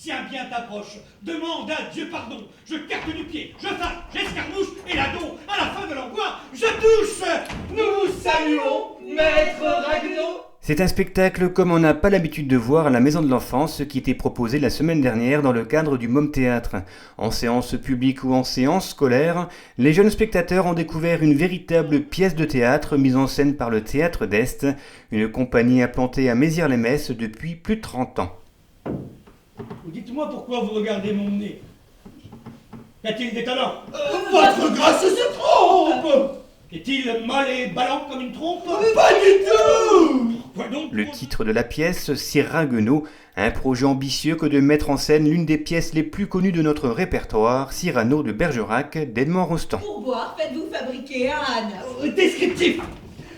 tiens bien ta broche, demande à Dieu pardon, je carte du pied, je frappe, j'escarmouche, et là donc, à la fin de l'envoi, je touche. Nous vous saluons, maître Ragueneau. C'est un spectacle comme on n'a pas l'habitude de voir à la Maison de l'Enfance, qui était proposé la semaine dernière dans le cadre du Môme Théâtre. En séance publique ou en séance scolaire, les jeunes spectateurs ont découvert une véritable pièce de théâtre mise en scène par le Théâtre d'Est, une compagnie implantée à Mézières-les-Messes depuis plus de 30 ans. Dites-moi pourquoi vous regardez mon nez. Y a-t-il des talents? Votre grâce se trompe. Est-il mâle et ballant comme une trompe? Pas du tout. Pourquoi donc? Le titre de la pièce, Sir Ragueneau, un projet ambitieux que de mettre en scène l'une des pièces les plus connues de notre répertoire, Cyrano de Bergerac d'Edmond Rostand. Pour boire, faites-vous fabriquer un âne. Descriptif.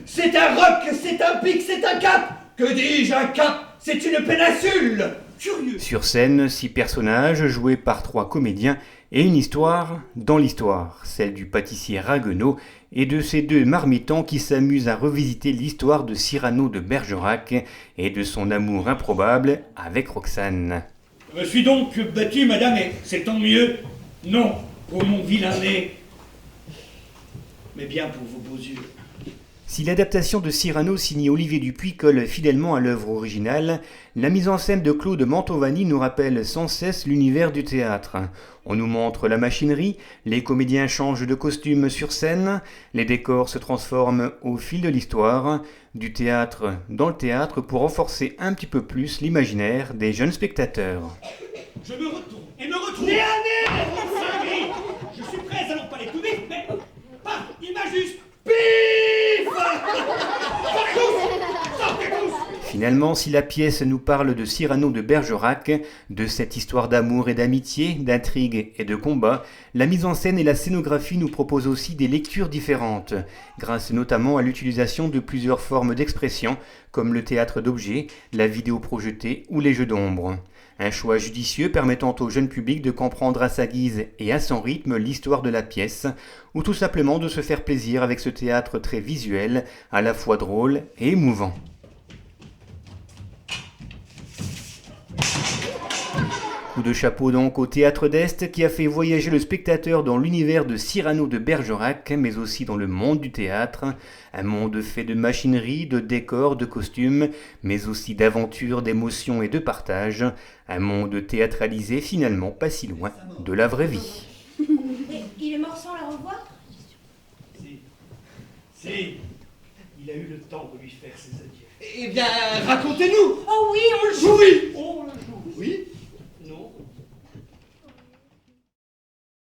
C'est un roc, c'est un pic, c'est un cap. Que dis-je, un cap? C'est une péninsule. Curieux. Sur scène, 6 personnages joués par 3 comédiens et une histoire dans l'histoire, celle du pâtissier Ragueneau et de ces 2 marmitons qui s'amusent à revisiter l'histoire de Cyrano de Bergerac et de son amour improbable avec Roxane. Je me suis donc battu, madame, et c'est tant mieux. Non, pour mon vilain nez, mais bien pour vos beaux yeux. Si l'adaptation de Cyrano signée Olivier Dupuy colle fidèlement à l'œuvre originale, la mise en scène de Claude Mantovani nous rappelle sans cesse l'univers du théâtre. On nous montre la machinerie, les comédiens changent de costume sur scène, les décors se transforment au fil de l'histoire, du théâtre dans le théâtre pour renforcer un petit peu plus l'imaginaire des jeunes spectateurs. Je me retourne et me retrouve. Nez à nez. Enfin, gris. Je suis prêt à n'en pas aller tout vite, mais pas, il m'a juste. Pif. Sortez tous. Finalement, si la pièce nous parle de Cyrano de Bergerac, de cette histoire d'amour et d'amitié, d'intrigue et de combat, la mise en scène et la scénographie nous proposent aussi des lectures différentes, grâce notamment à l'utilisation de plusieurs formes d'expression, comme le théâtre d'objets, la vidéo projetée ou les jeux d'ombre. Un choix judicieux permettant au jeune public de comprendre à sa guise et à son rythme l'histoire de la pièce, ou tout simplement de se faire plaisir avec ce théâtre très visuel, à la fois drôle et émouvant. Coup de chapeau donc au Théâtre d'Est qui a fait voyager le spectateur dans l'univers de Cyrano de Bergerac, mais aussi dans le monde du théâtre, un monde fait de machinerie, de décors, de costumes, mais aussi d'aventures, d'émotions et de partage, un monde théâtralisé finalement pas si loin de la vraie vie. Et il est mort sans la revoir? Si, il a eu le temps de lui faire ses adieux. Eh bien, racontez-nous. Oh oui, on le joue. Oui. On le joue. Oui.